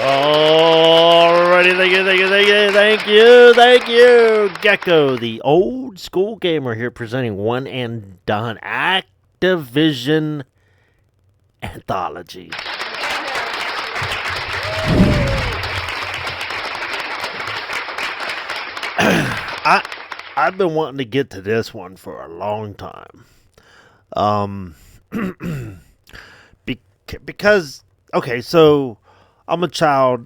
Alrighty, thank you, Gecko, the old school gamer here presenting one and done Activision Anthology. I've been wanting to get to this one for a long time. Because, okay, so I'm a child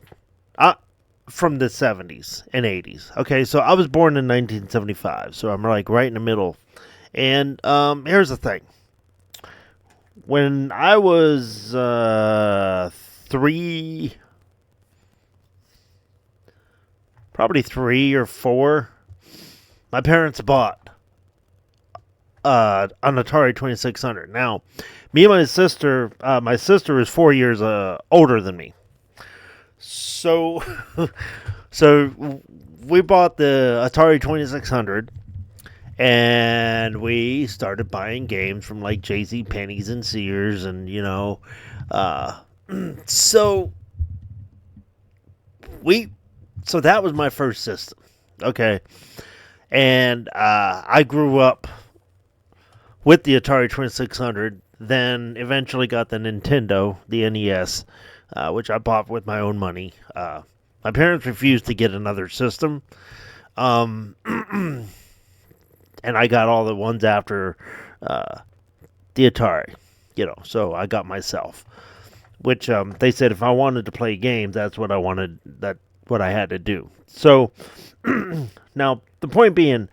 from the 70s and 80s. Okay, so I was born in 1975, so I'm like right in the middle. And here's the thing. When I was probably 3 or 4, my parents bought an Atari 2600. Now, me and my sister is 4 years older than me. So we bought the Atari 2600, and we started buying games from like J.C. Penney's and Sears, and so that was my first system. Okay. And I grew up with the Atari 2600, then eventually got the Nintendo, the NES, which I bought with my own money. My parents refused to get another system, and I got all the ones after the Atari, so I got myself, which they said if I wanted to play games, that's what I wanted, what I had to do. So now the point being,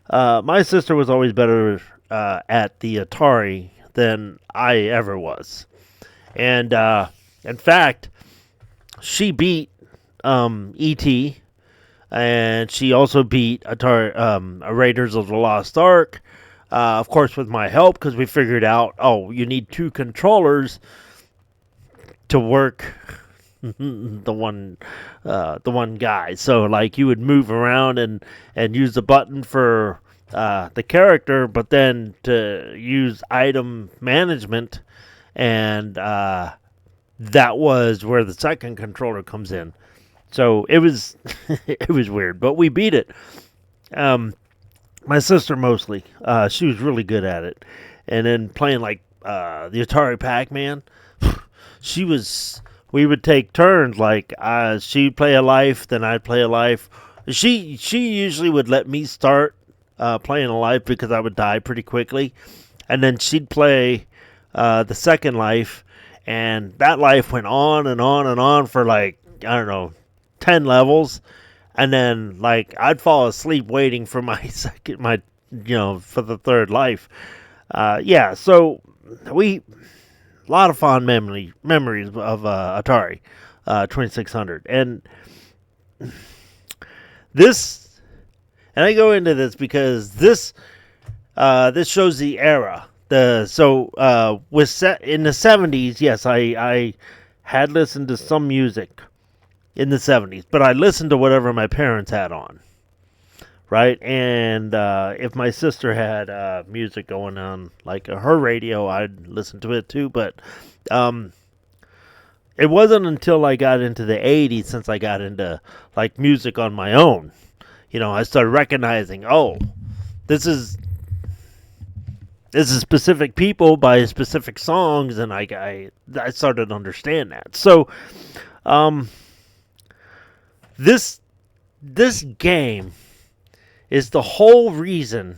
my sister was always better at the Atari than I ever was, and in fact, she beat E.T. and she also beat Atari Raiders of the Lost Ark, of course with my help, because we figured out, you need 2 controllers to work the one guy. So like you would move around and use the button for the character, but then to use item management, and that was where the second controller comes in. So it was it was weird, but we beat it. My sister mostly. She was really good at it, and then playing like the Atari Pac-Man. We would take turns, like she'd play a life, then I'd play a life. She usually would let me start playing a life because I would die pretty quickly, and then she'd play the second life, and that life went on and on and on for like, I don't know, 10 levels, and then like I'd fall asleep waiting for for the third life. So a lot of fond memories of Atari 2600. And this, and I go into this because this shows the era. Was set in the 70s. Yes, I had listened to some music in the 70s, but I listened to whatever my parents had on. Right, and if my sister had music going on, like her radio, I'd listen to it too. But it wasn't until I got into the 80s, since I got into like music on my own, I started recognizing, this is specific people by specific songs, and I started to understand that. So this game is the whole reason.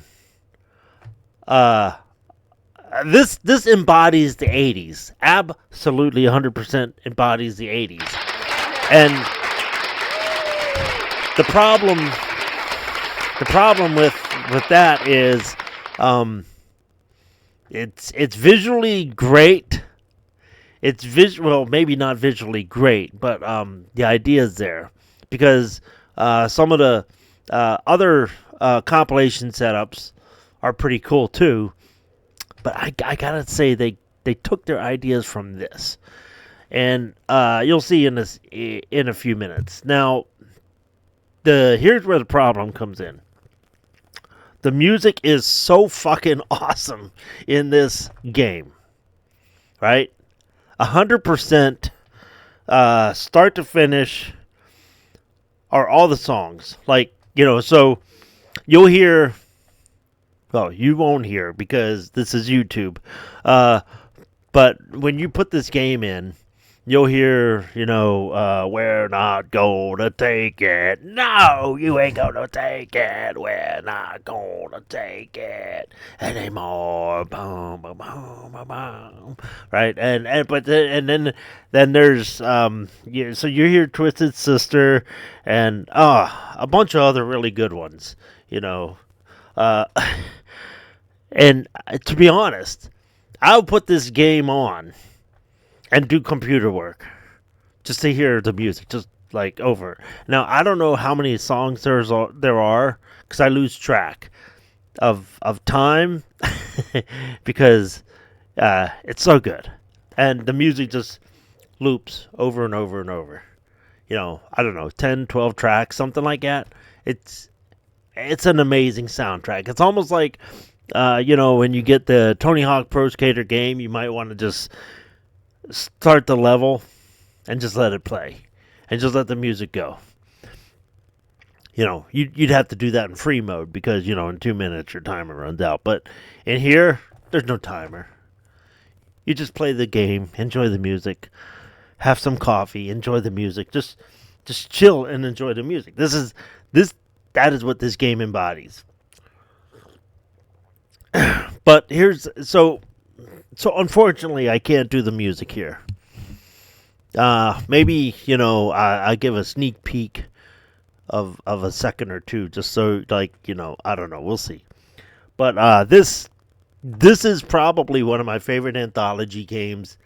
This embodies the 80s. Absolutely 100% embodies the 80s. And the problem with that is it's visually great. It's maybe not visually great, but the idea is there, because some of the other compilation setups are pretty cool too, but I gotta say they took their ideas from this, and you'll see in a few minutes. Now, here's where the problem comes in. The music is so fucking awesome in this game, right? 100% start to finish, are all the songs. Like, so you'll hear. Well, you won't hear because this is YouTube. Uh, but when you put this game in, you'll hear, we're not gonna take it. No, you ain't gonna take it. We're not gonna take it anymore. Boom, boom, boom, boom, boom. Right, and then there's so you hear Twisted Sister, and a bunch of other really good ones. You know, uh, and to be honest, I'll put this game on and do computer work just to hear the music, just like over. Now I don't know how many songs there are because I lose track of time because it's so good, and the music just loops over and over and over. I don't know, 10, 12 tracks, something like that. It's it's an amazing soundtrack. It's almost like when you get the Tony Hawk Pro Skater game, you might want to just start the level and just let it play and just let the music go. You'd have to do that in free mode because, in 2 minutes your timer runs out. But in here, there's no timer. You just play the game, enjoy the music, have some coffee, enjoy the music, just chill and enjoy the music. That is what this game embodies. But so unfortunately I can't do the music here. Maybe I give a sneak peek of a second or two, just so like I don't know. We'll see. But this is probably one of my favorite anthology games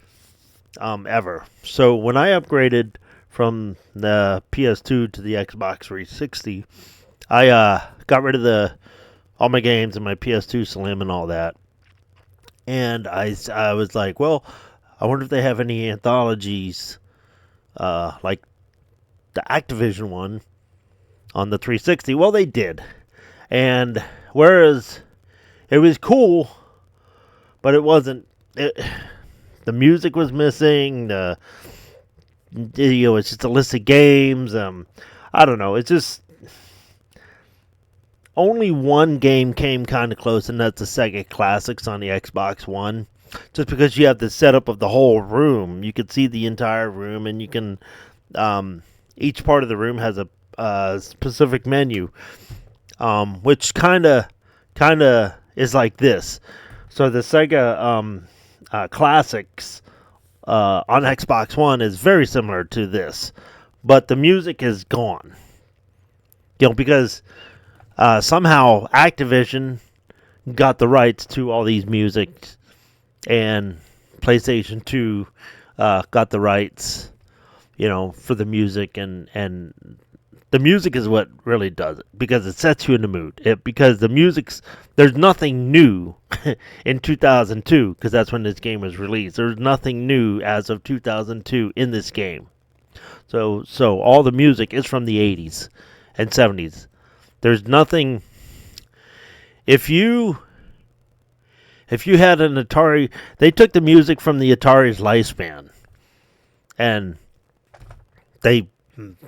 ever. So when I upgraded from the PS2 to the Xbox 360, I got rid of all my games and my PS2 Slim and all that, and I was like, well, I wonder if they have any anthologies like the Activision one on the 360. Well, they did. And whereas it was cool, but it wasn't. The music was missing. It's just a list of games. I don't know. It's just only one game came kind of close, and that's the Sega Classics on the Xbox One. Just because you have the setup of the whole room, you can see the entire room, and you can. Each part of the room has a specific menu, which kind of is like this. So the Sega Classics on Xbox One is very similar to this, but the music is gone. Because somehow Activision got the rights to all these music, and PlayStation 2 got the rights, for the music, and the music is what really does it, because it sets you in the mood. Because there's nothing new in 2002, because that's when this game was released. There's nothing new as of 2002 in this game. So all the music is from the 80s and 70s. There's nothing. If you had an Atari, they took the music from the Atari's lifespan, and they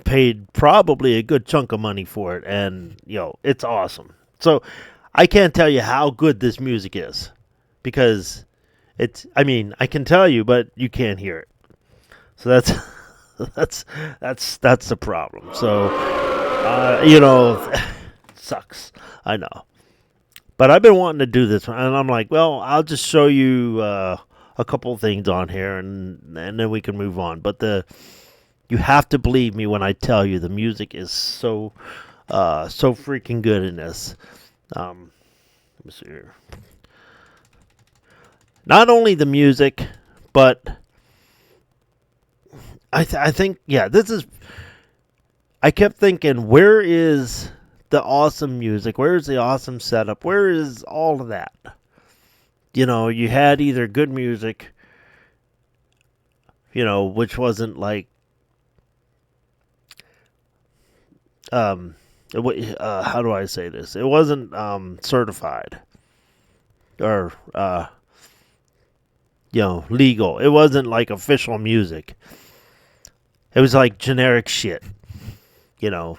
paid probably a good chunk of money for it, and it's awesome. So I can't tell you how good this music is, because I can tell you, but you can't hear it. So that's the problem. So sucks. I know. But I've been wanting to do this one, and I'm like, well, I'll just show you a couple of things on here, and then we can move on. But you have to believe me when I tell you the music is so freaking good in this. Let me see here. Not only the music, but I think, this is. I kept thinking, where is the awesome music? Where is the awesome setup? Where is all of that? You had either good music, which wasn't like, how do I say this? It wasn't certified or legal. It wasn't like official music. It was like generic shit, and you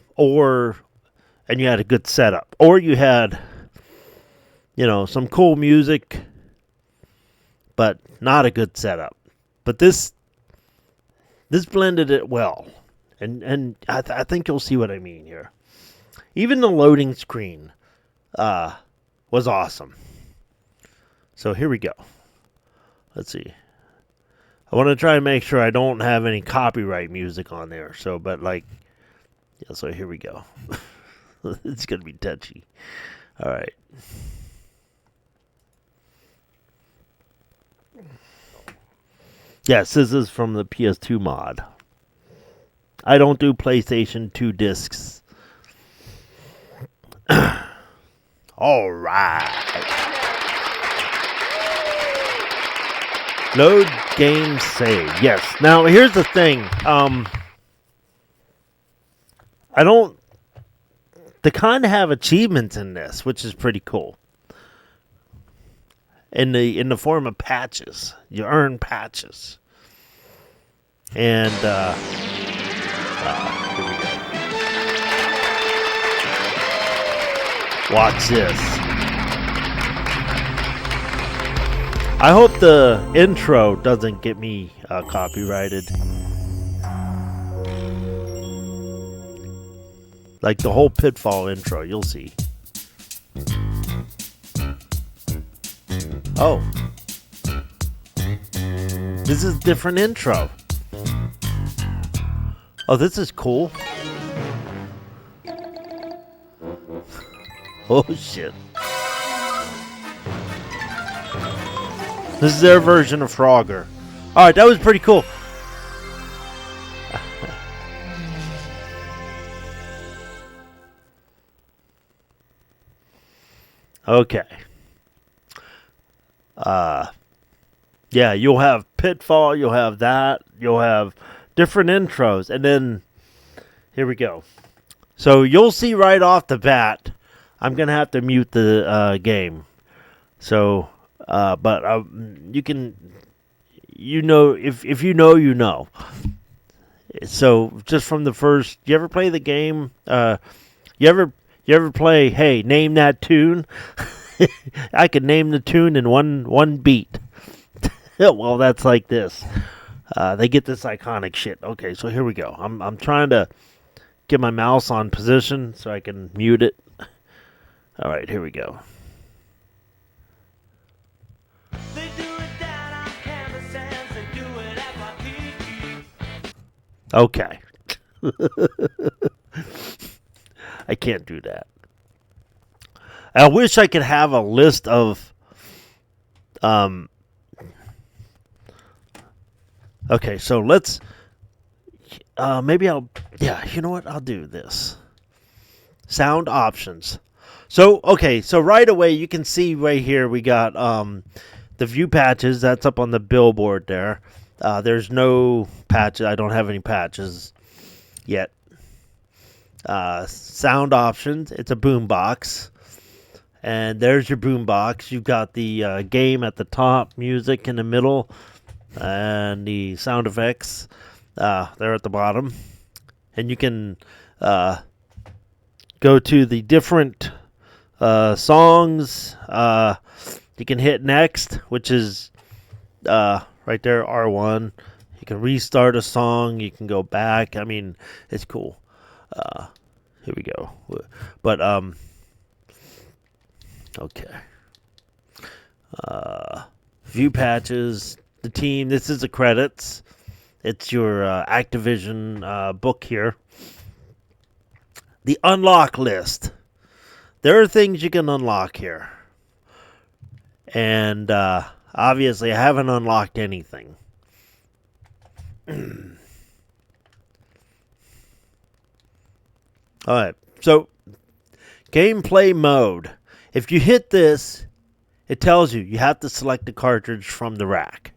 had a good setup. Or you had, some cool music, but not a good setup. But this blended it well. And I think you'll see what I mean here. Even the loading screen was awesome. So here we go. Let's see. I want to try and make sure I don't have any copyright music on there. So here we go. It's going to be touchy. All right. Yes, this is from the PS2 mod. I don't do PlayStation 2 discs. All right. Load game save. Yes. Now, here's the thing. They kind of have achievements in this, which is pretty cool. In the form of patches. You earn patches. And, here we go. Watch this. I hope the intro doesn't get me copyrighted. Like the whole Pitfall intro, you'll see. Oh. This is a different intro. Oh, this is cool. Oh, shit. This is their version of Frogger. Alright, that was pretty cool. Okay. Yeah, you'll have Pitfall, you'll have that, you'll have different intros, and then here we go. So you'll see right off the bat, I'm gonna have to mute the game. So, but you can, if you know, you know. So just from the first, you ever play the game? You ever play? Hey, name that tune. I could name the tune in one beat. Well, that's like this. They get this iconic shit. Okay, so here we go. I'm trying to get my mouse on position so I can mute it. All right, here we go. Okay. I can't do that. I wish I could have a list of okay, so let's maybe you know what? I'll do this. Sound options. So, okay, so right away you can see right here we got the view patches. That's up on the billboard there. There's no patches. I don't have any patches yet. Sound options. It's a boombox. And there's your boombox. You've got the game at the top, music in the middle, and the sound effects there at the bottom. And you can go to the different songs. You can hit next, which is right there, R1. You can restart a song. You can go back. I mean, it's cool. Here we go. But okay. View patches. The team. This is the credits. It's your Activision book here. The unlock list. There are things you can unlock here. And obviously I haven't unlocked anything. Alright, so gameplay mode. If you hit this, it tells you have to select the cartridge from the rack.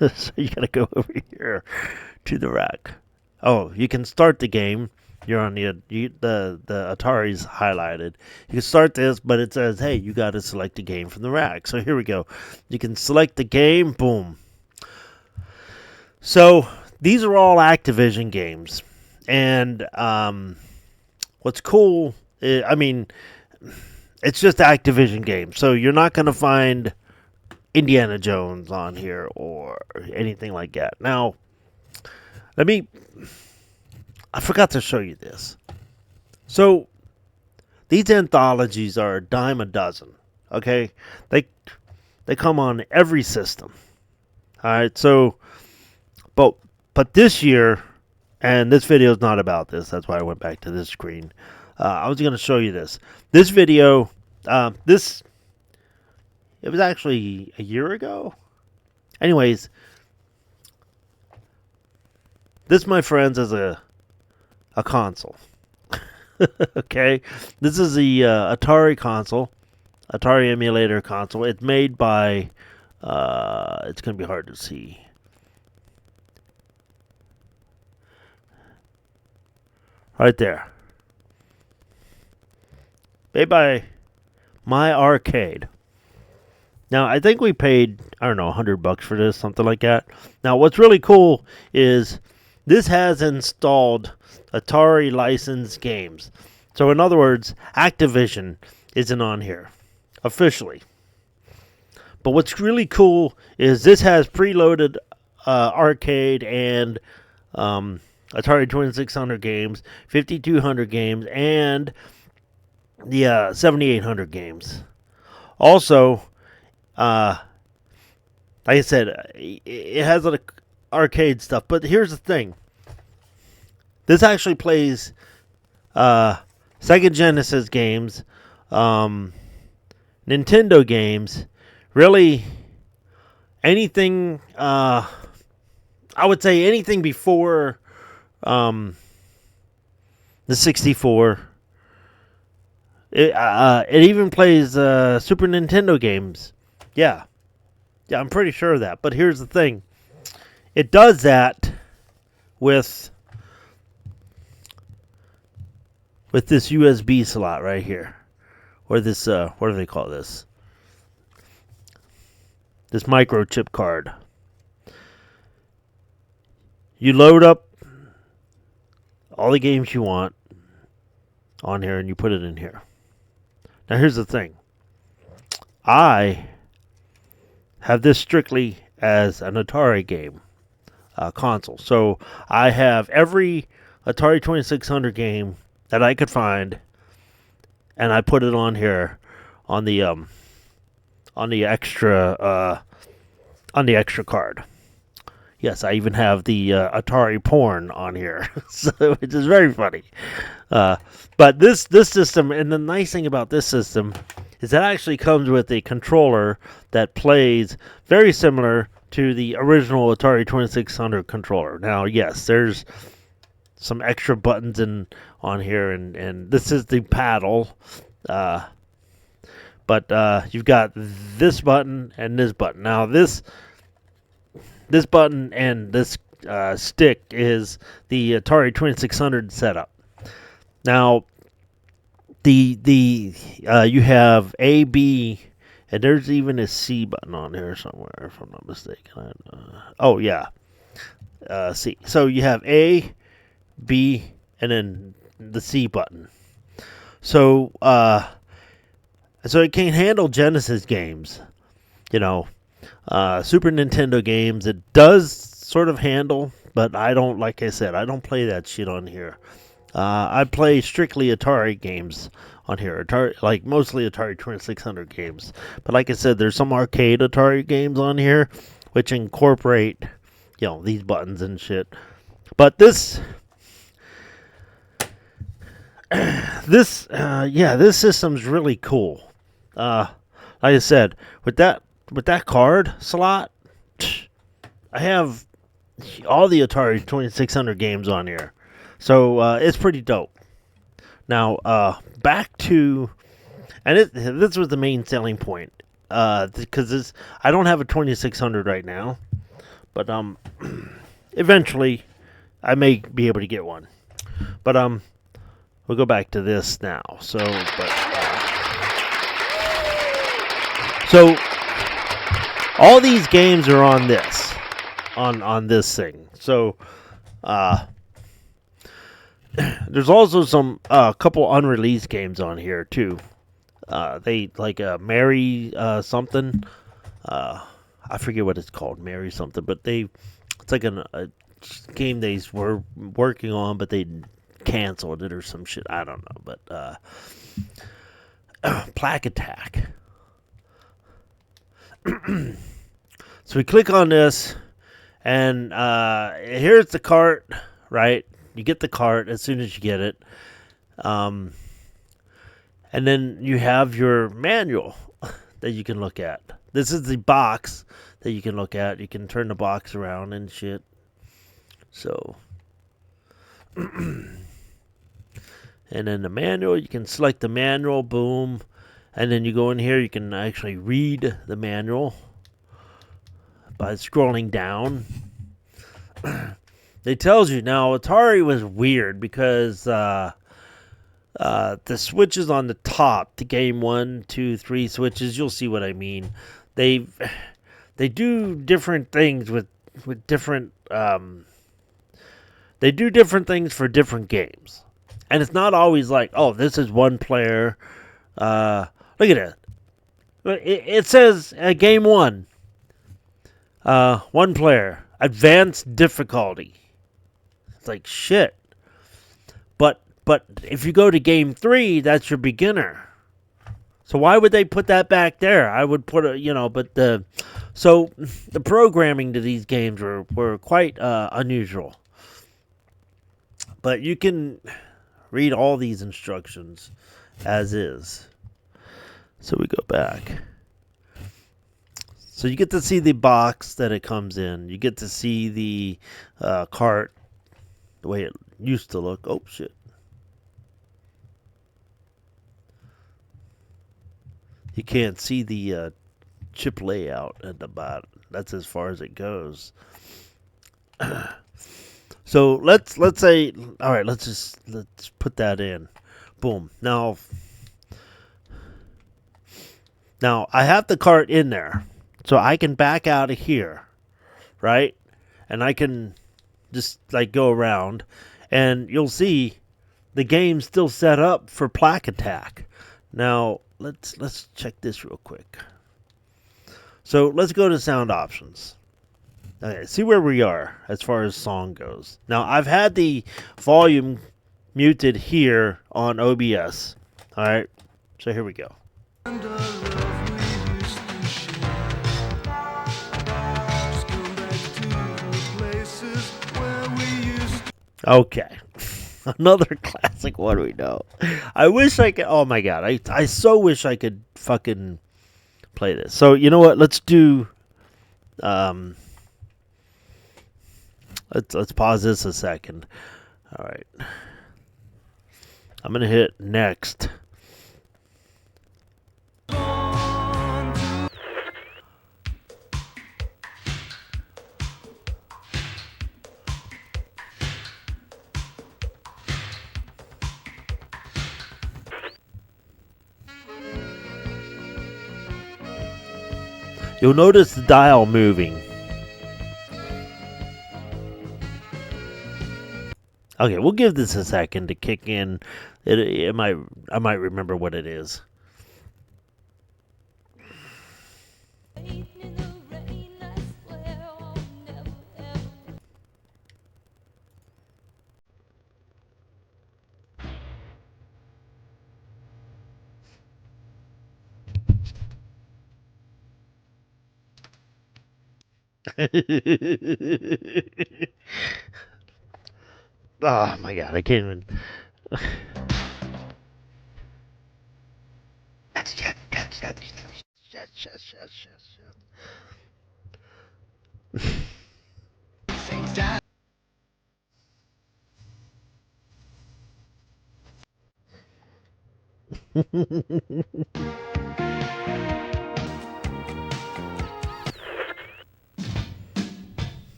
So you gotta go over here to the rack. Oh, you can start the game. You're on the Atari's highlighted. You can start this, but it says, hey, you got to select a game from the rack. So here we go. You can select the game. Boom. So these are all Activision games. And what's cool, I mean, it's just Activision games. So you're not going to find Indiana Jones on here or anything like that. Now, I forgot to show you this. So these anthologies are a dime a dozen. Okay, they come on every system. All right, so but this year, and this video is not about this. That's why I went back to this screen. I was going to show you this. This video, it was actually a year ago. Anyways, this, my friends, is a console. Okay, this is the Atari console, Atari emulator console. It's made by, it's going to be hard to see. Right there. Made by My Arcade. Now, I think we paid, I don't know, $100 for this, something like that. Now, what's really cool is this has installed Atari licensed games. So, in other words, Activision isn't on here officially. But what's really cool is this has preloaded arcade and Atari 2600 games, 5200 games, and the 7800 games. Also, like I said, it has arcade stuff. But here's the thing. This actually plays Sega Genesis games, Nintendo games, really anything, I would say anything before the 64. It even plays Super Nintendo games. Yeah, I'm pretty sure of that. But here's the thing. It does that with this USB slot right here. Or this, what do they call this? This microchip card. You load up all the games you want on here and you put it in here. Now here's the thing. I have this strictly as an Atari game console. So I have every Atari 2600 game that I could find, and I put it on here on the extra card. Yes, I even have the Atari porn on here, so which is very funny. But this system, and the nice thing about this system is that it actually comes with a controller that plays very similar to the original Atari 2600 controller. Now, yes, there's some extra buttons on here, and this is the paddle. But you've got this button and this button. Now, this button and this stick is the Atari 2600 setup. Now, you have A, B, and there's even a C button on here somewhere, if I'm not mistaken. Oh yeah, C. So you have A, B, and then the C button. So it can handle Genesis games, Super Nintendo games. It does sort of handle, but I don't, like I said, I don't play that shit on here. I play strictly Atari games on here, mostly Atari 2600 games. But like I said, there's some arcade Atari games on here, which incorporate, these buttons and shit. But this system's really cool. Like I said, with that card slot, I have all the Atari 2600 games on here. So it's pretty dope. Now, back to, and this was the main selling point, because I don't have a 2600 right now, but eventually I may be able to get one. But we'll go back to this now. So all these games are on this, on this thing. So, there's also some couple unreleased games on here too. They like Mary something. I forget what it's called, Mary something. But it's like a game they were working on, but they canceled it or some shit. I don't know. But Plaque Attack. So we click on this, and here's the cart, right? You get the cart as soon as you get it. And then you have your manual that you can look at. This is the box that you can look at. You can turn the box around and shit. So, and then the manual, you can select the manual, boom. And then you go in here, you can actually read the manual by scrolling down. It tells you now. Atari was weird because the switches on the top, the game 1, 2, 3 switches. You'll see what I mean. They do different things with different. They do different things for different games, and it's not always like, oh, this is one player. Look at it. It says game 1. One player, advanced difficulty. It's like shit. But if you go to game 3, that's your beginner. So why would they put that back there? I would put but the programming to these games were quite unusual. But you can read all these instructions as is. So we go back. So you get to see the box that it comes in. You get to see the cart, the way it used to look. Oh, shit. You can't see the chip layout at the bottom. That's as far as it goes. So let's say, all right, let's put that in. Boom. Now I have the cart in there. So I can back out of here, right? And I can just like go around, and you'll see the game's still set up for Plaque Attack. Now let's check this real quick. So let's go to sound options. Okay, see where we are as far as song goes. Now I've had the volume muted here on OBS. All right, so here we go. Okay. Another classic one we know. I wish I could. Oh my god. I so wish I could fucking play this. So, you know what? Let's do. Let's pause this a second. All right. I'm going to hit next. You'll notice the dial moving. Okay, we'll give this a second to kick in. I might remember what it is. Oh my god, I can't even.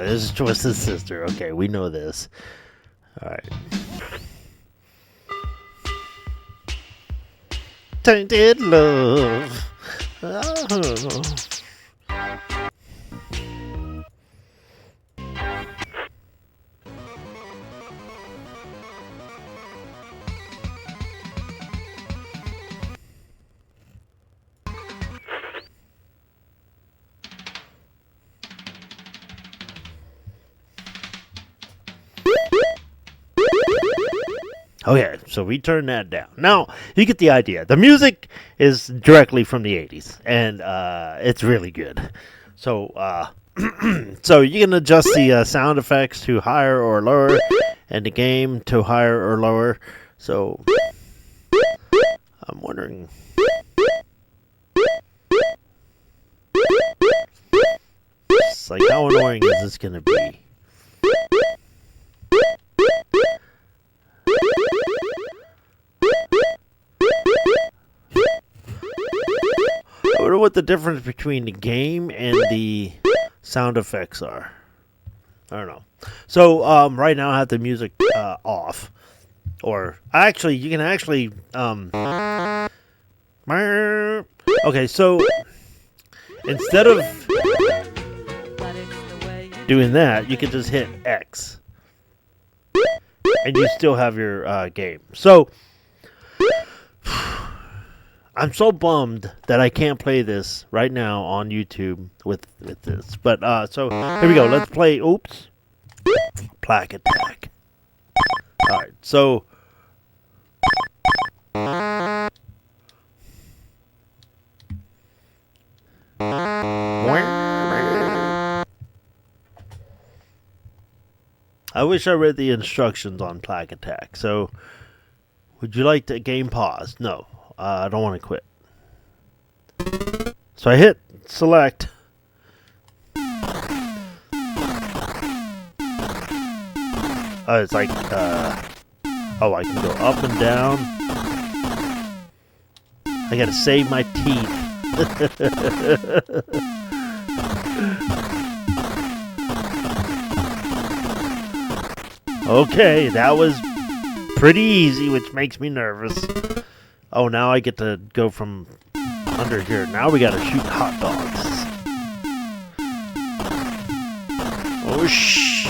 This is Twisted Sister. Okay, we know this. Alright. Tainted Love. Oh. Okay, so we turn that down. Now, you get the idea. The music is directly from the 80s, and it's really good. So, so you can adjust the sound effects to higher or lower, and the game to higher or lower. So, I'm wondering... It's like, how annoying is this going to be? I wonder what the difference between the game and the sound effects are. I don't know. So right now I have the music off, or actually you can actually okay. So instead of doing that, you can just hit X, and you still have your game. So I'm so bummed that I can't play this right now on YouTube with this. But so here we go. Let's play. Oops, Plaque Attack. All right. So I wish I read the instructions on Plaque Attack. So would you like the game pause? No. I don't want to quit. So I hit select. It's like, oh, I can go up and down. I gotta save my teeth. Okay, that was pretty easy, which makes me nervous. Oh, now I get to go from under here. Now we gotta shoot hot dogs. Oh, shh.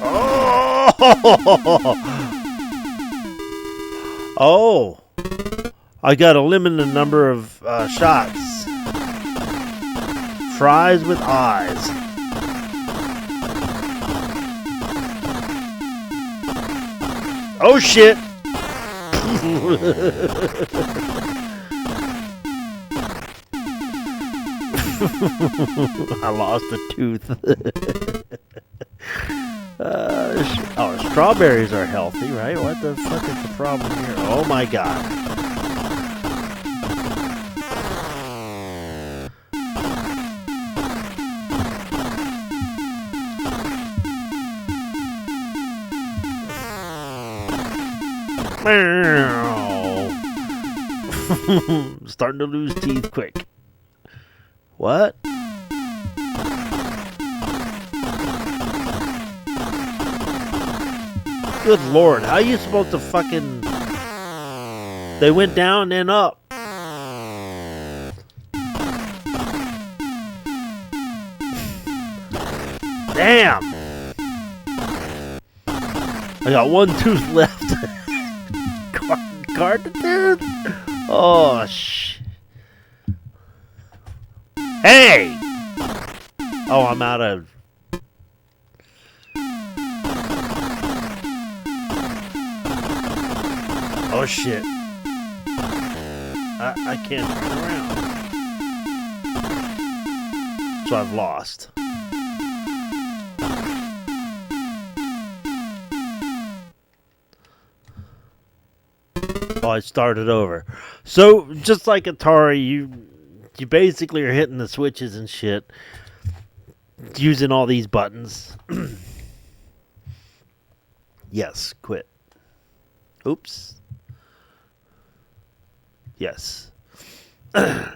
Oh! Oh! I got a limited number of shots. Fries with eyes. Oh shit! I lost a tooth. Oh, strawberries are healthy, right? What the fuck is the problem here? Oh my god. Starting to lose teeth quick. What? Good lord, how are you supposed to fucking... They went down and up. Damn! I got one tooth left. Card-to-tooth? Oh, shh. Hey! Oh, I'm out of... Oh, shit. I can't turn around. So I've lost. Oh, I started over. So, just like Atari, you basically are hitting the switches and shit. Using all these buttons. Yes, quit. Oops. Yes. I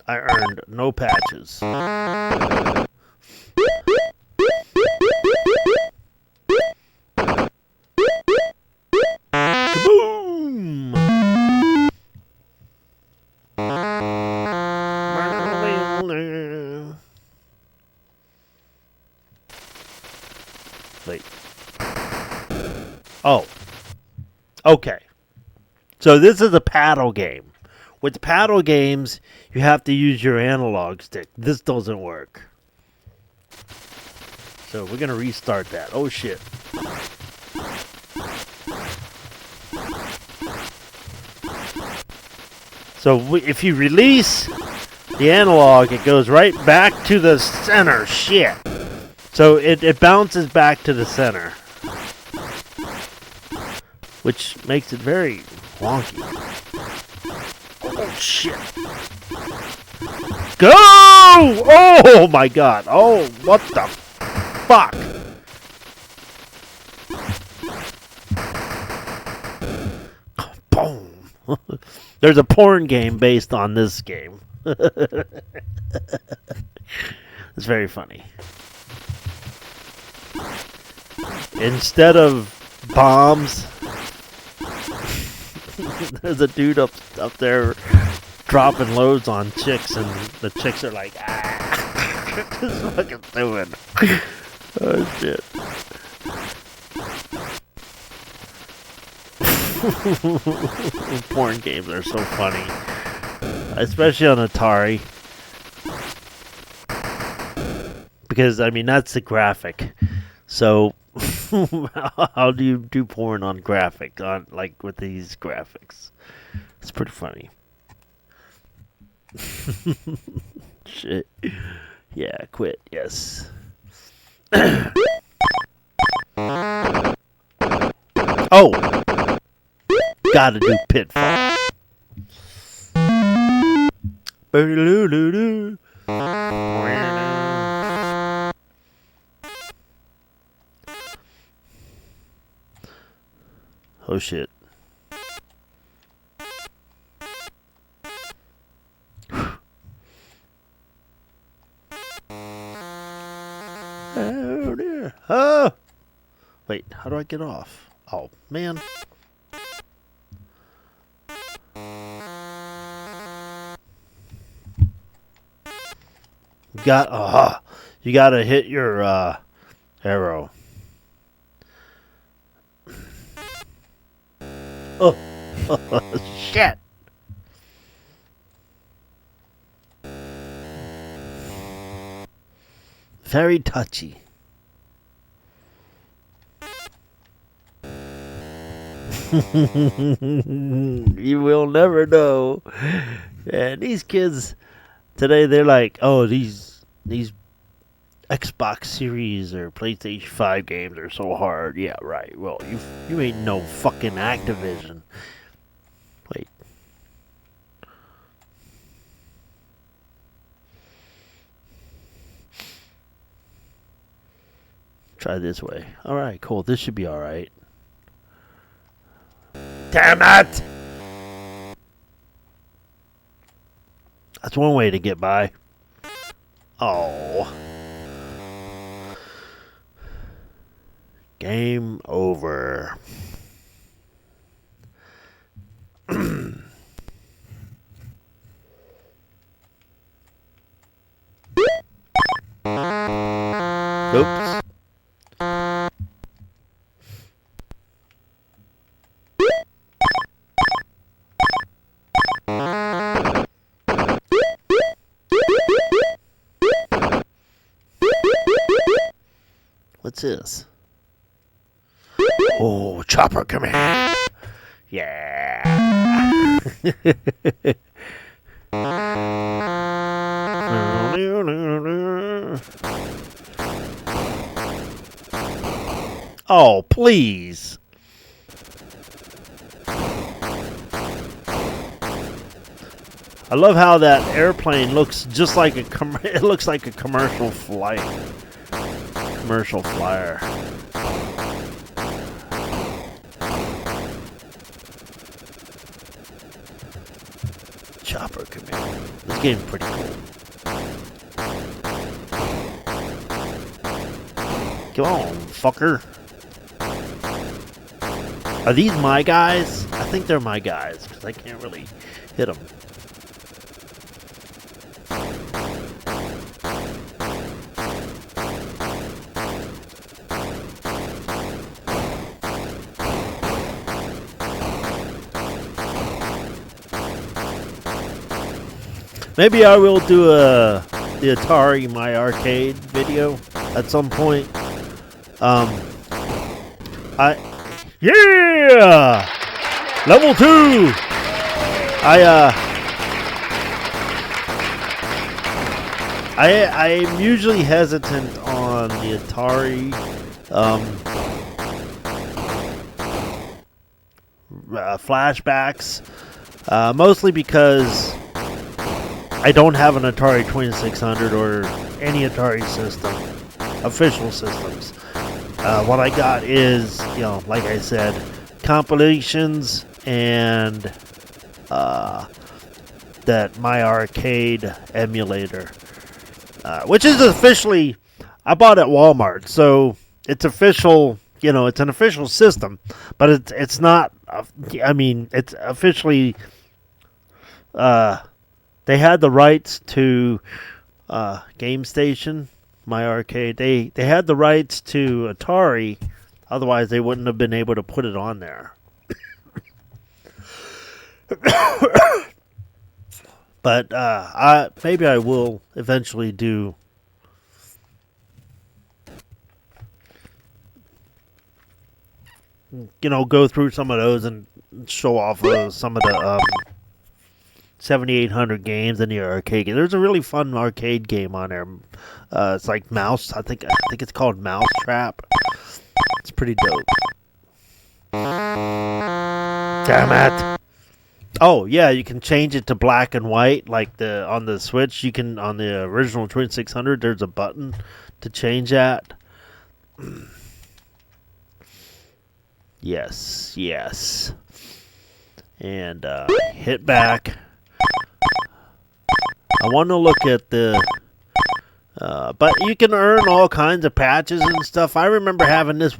earned no patches. Kaboom! Wait. Oh. Okay. So this is a paddle game. With paddle games, you have to use your analog stick. This doesn't work. So we're going to restart that. Oh, shit. So if you release the analog, it goes right back to the center. Shit. So it bounces back to the center. Which makes it very wonky. Oh, shit. Go! Oh, my God. Oh, what the fuck? Boom. There's a porn game based on this game. It's very funny. Instead of bombs, there's a dude up there dropping loads on chicks, and the chicks are like, ah, what is fucking doing? Oh, shit. Porn games are so funny. Especially on Atari. Because, I mean, that's the graphic. So, how do you do porn on graphic? Like, with these graphics? It's pretty funny. Shit. Yeah, quit. Yes. Oh! Gotta do Pitfall. Oh shit. Oh dear. Oh! Wait, how do I get off? Oh, man. You gotta hit your arrow. Oh, shit. Very touchy. You will never know. And these kids today, they're like, oh, these Xbox Series or PlayStation 5 games are so hard. Yeah, right. Well, you ain't no fucking Activision. Wait. Try this way. Alright, cool. This should be alright. Damn it! That's one way to get by. Oh. Game over. Oops. What's this? Oh, chopper command. Yeah. Oh, please. I love how that airplane looks just like it looks like a commercial flight. Commercial flyer. Chopper command. This game's pretty cool. Come on, fucker. Are these my guys? I think they're my guys, because I can't really hit them. Maybe I will do the Atari My Arcade video at some point. I yeah, level 2. I'm usually hesitant on the Atari flashbacks, mostly because I don't have an Atari 2600 or any Atari system, official systems. What I got is, like I said, compilations and that My Arcade emulator, which is officially, I bought at Walmart, so it's official. It's an official system, but it's not. I mean, it's officially. They had the rights to Game Station, My Arcade. They had the rights to Atari, otherwise they wouldn't have been able to put it on there. But maybe I will eventually do. Go through some of those and show off some of the 7800 games in the arcade game. There's a really fun arcade game on there. It's like Mouse. I think it's called Mouse Trap. It's pretty dope. Damn it! Oh yeah, you can change it to black and white, like on the Switch. You can on the original 2600. There's a button to change that. Yes. And hit back. I want to look at the... but you can earn all kinds of patches and stuff. I remember having this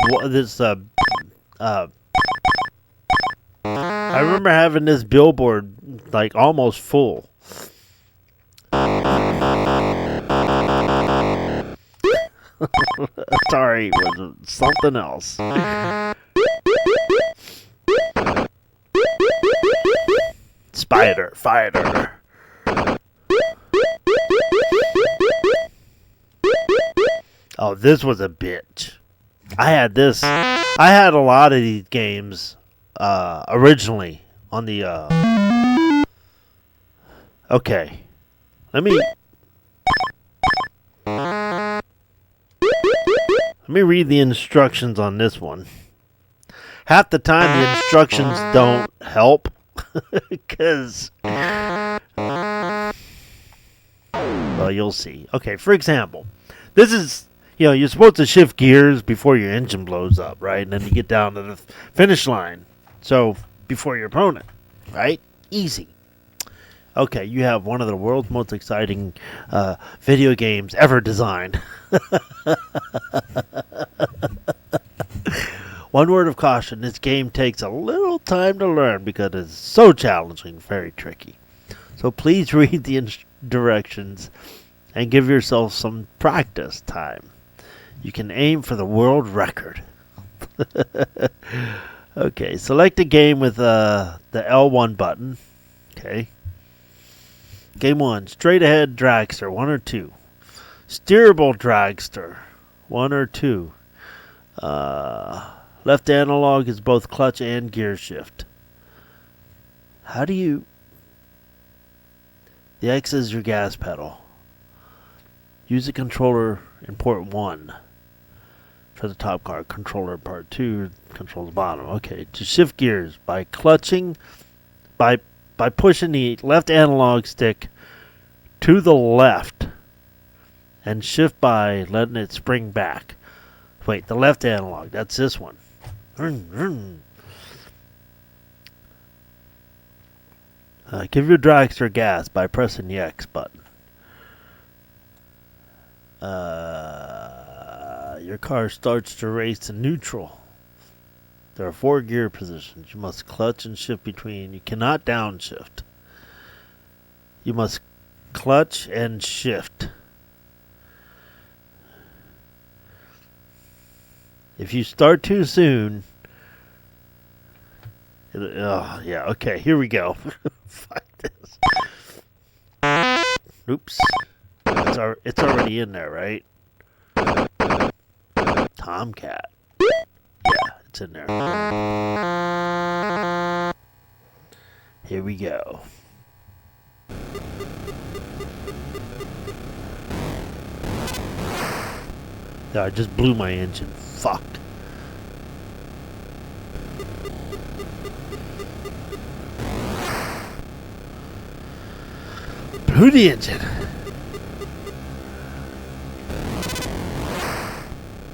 billboard like almost full. Atari was something else. Fighter. Oh, this was a bitch. I had a lot of these games originally on the okay. Let me read the instructions on this one. Half the time the instructions don't help because well, you'll see. Okay, for example, this is you're supposed to shift gears before your engine blows up, right? And then you get down to the finish line. So, before your opponent, right? Easy. Okay, you have one of the world's most exciting video games ever designed. One word of caution, this game takes a little time to learn because it's so challenging, very tricky. So please read the directions and give yourself some practice time. You can aim for the world record. Okay, select a game with the L1 button. Okay. Game 1, straight ahead dragster, 1 or 2. Steerable dragster, 1 or 2. Left analog is both clutch and gear shift. How do you... The X is your gas pedal. Use the controller in port 1 for the top car. Controller part 2 controls the bottom. Okay, to shift gears by clutching, by pushing the left analog stick to the left and shift by letting it spring back. Wait, the left analog, that's this one. Give your dragster gas by pressing the X button. Your car starts to race in neutral. There are 4 gear positions. You must clutch and shift between. You cannot downshift. You must clutch and shift. If you start too soon... oh, yeah, okay, here we go. Fuck this. Oops. It's already in there, right? Tomcat. Yeah, it's in there. Here we go. No, I just blew my engine. Fuck. Blew the engine.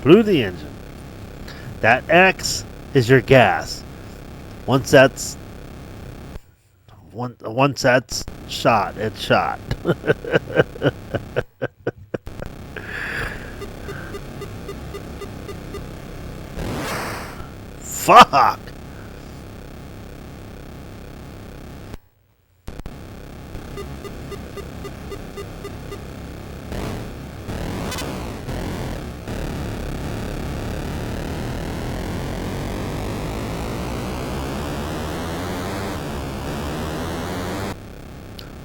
Blew the engine. That X is your gas. Once that's shot, it's shot. Fuck.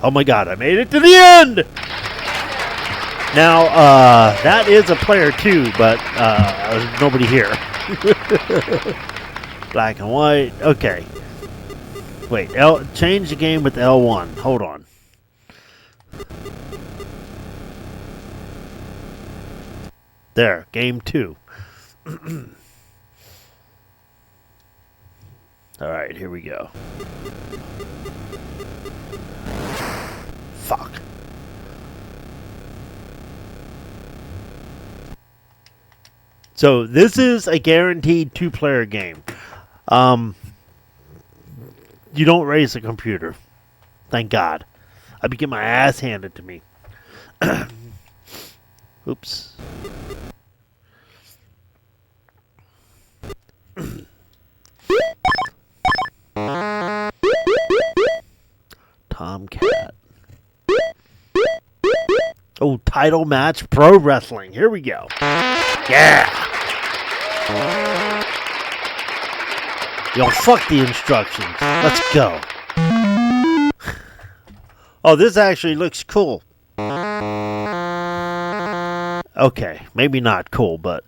Oh my god, I made it to the end! Now, that is a player too, but there's nobody here. Black and white. Okay. Wait, change the game with L1. Hold on. There, game 2. Alright, here we go. Fuck. So this is a guaranteed 2-player game. You don't race a computer. Thank God. I'd be getting my ass handed to me. Oops. Tomcat. Oh, title match pro wrestling. Here we go. Yeah. Yo, fuck the instructions. Let's go. Oh, this actually looks cool. Okay, maybe not cool, but...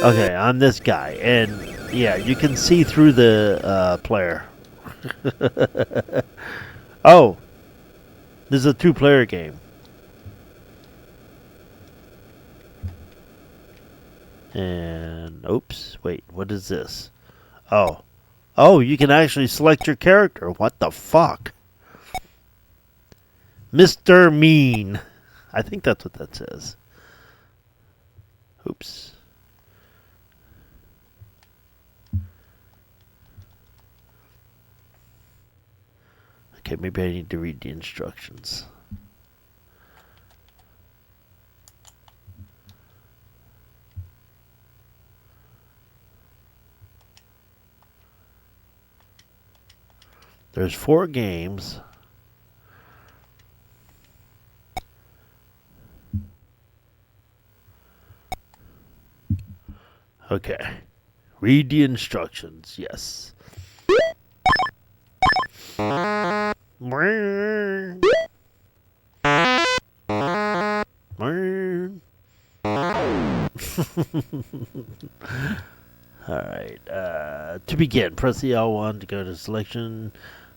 Okay, I'm this guy. And, yeah, you can see through the player. Oh. This is a 2-player game. And, oops, wait, what is this? Oh. Oh, you can actually select your character. What the fuck? Mr. Mean. I think that's what that says. Oops. Okay, maybe I need to read the instructions. There's 4 games. Okay. Read the instructions. Yes. Alright, to begin, press the L1 to go to selection.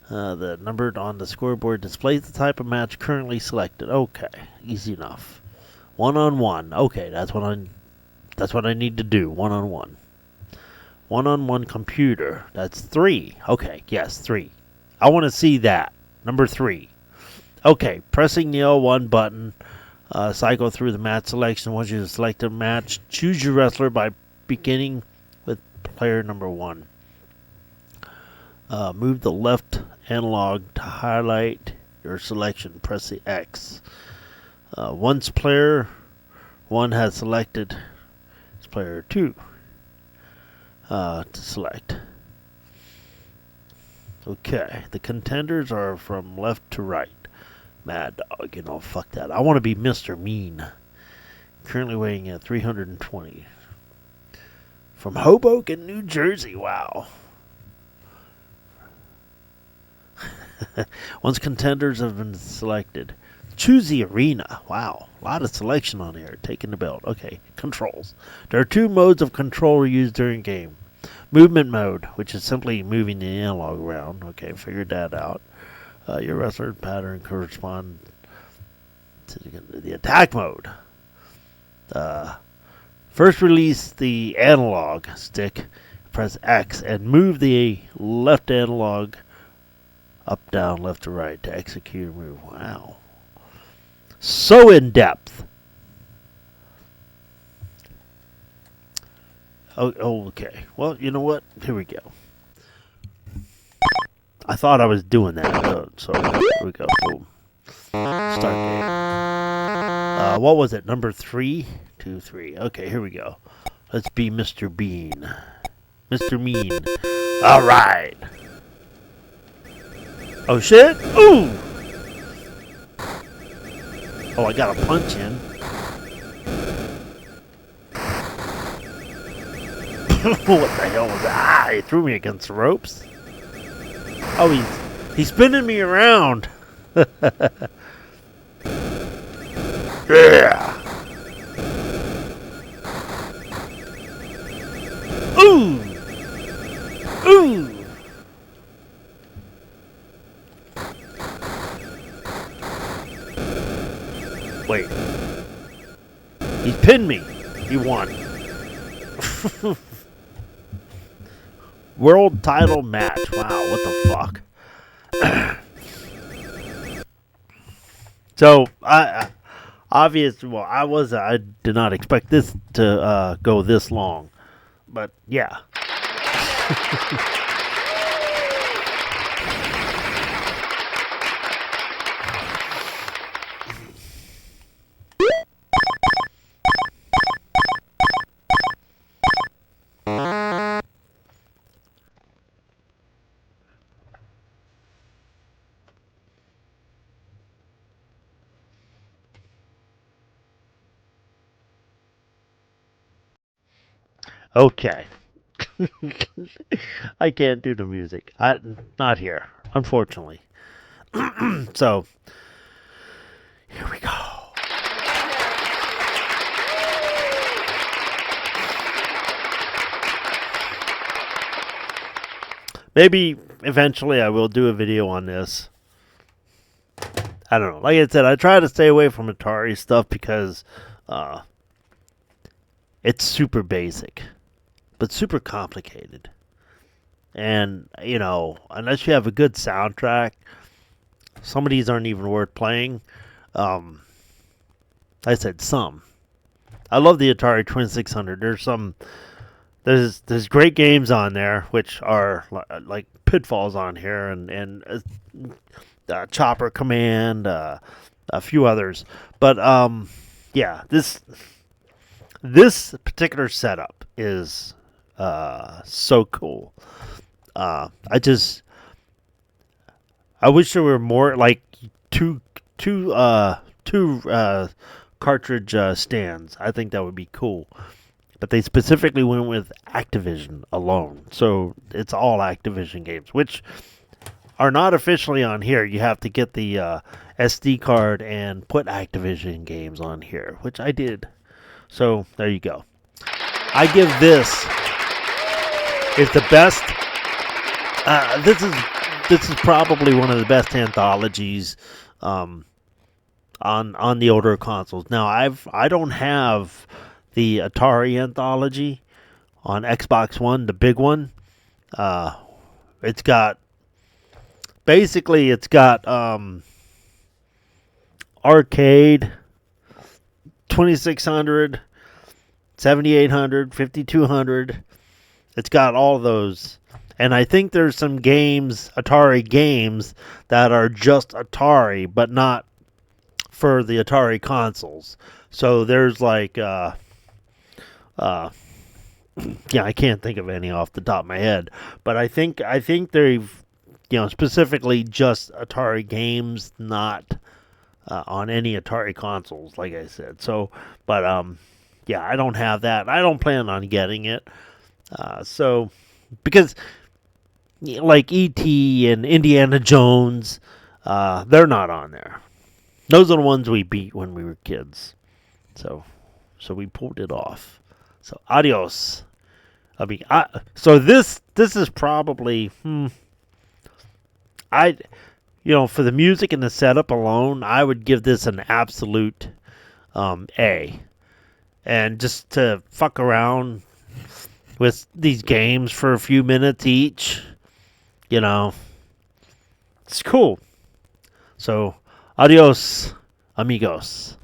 The number on the scoreboard displays the type of match currently selected. Okay, easy enough. One-on-one. Okay, that's what I need to do. One-on-one. One-on-one computer. That's 3. Okay, yes, 3. I want to see that. Number 3. Okay, pressing the L1 button. Cycle through the match selection. Once you select a match, choose your wrestler by beginning with player number 1. Move the left analog to highlight your selection. Press the X. Once player 1 has selected, it's player 2 to select. Okay, the contenders are from left to right. Mad Dog, you know, fuck that. I want to be Mr. Mean. Currently weighing at 320. From Hoboken, New Jersey. Wow. Once contenders have been selected, choose the arena. Wow, a lot of selection on here. Taking the belt. Okay, controls. There are two modes of control used during game. Movement mode, which is simply moving the analog around. Okay, figured that out. Your wrestler pattern corresponds to the attack mode. First release the analog stick, press X, and move the left analog up, down, left to right to execute a move. Wow. So in depth. Oh, okay. Well, you know what? Here we go. I thought I was doing that. So here we go. Boom. Start game. What was it? Number 3? 2, 3. Okay, here we go. Let's be Mr. Bean. Mr. Mean. Alright. Oh shit! Ooh! Oh, I got a punch in. What the hell was that? Ah, he threw me against the ropes. Oh, he's spinning me around. Yeah. Ooh. Ooh. Wait. He pinned me. He won. World title match. Wow, what the fuck? So, I did not expect this to go this long. But, yeah. Okay. I can't do the music. Not here, unfortunately. So, here we go. Maybe eventually I will do a video on this. I don't know. Like I said, I try to stay away from Atari stuff because it's super basic, but super complicated. And, you know, unless you have a good soundtrack, some of these aren't even worth playing. I said some. I love the Atari 2600. There's great games on there, which are like Pitfalls on here, and Chopper Command, a few others. But yeah, this particular setup is so cool. I wish there were more like two cartridge stands. I think that would be cool. But they specifically went with Activision alone. So it's all Activision games, which are not officially on here. You have to get the SD card and put Activision games on here, which I did. So there you go. I give this is the best. This is probably one of the best anthologies on the older consoles. Now I don't have the Atari Anthology on Xbox One, the big one. It's got arcade, 2600, 7800, 5200. It's got all those. And I think there's some games, Atari games, that are just Atari, but not for the Atari consoles. So there's like, yeah, I can't think of any off the top of my head. But I think they've, specifically just Atari games, not on any Atari consoles, like I said. So, but yeah, I don't have that. I don't plan on getting it. So, because like E.T. and Indiana Jones. They're not on there. Those are the ones we beat when we were kids. So we pulled it off. So adios. So this is probably I for the music and the setup alone, I would give this an absolute A. And just to fuck around with these games for a few minutes each, it's cool. So adios, amigos.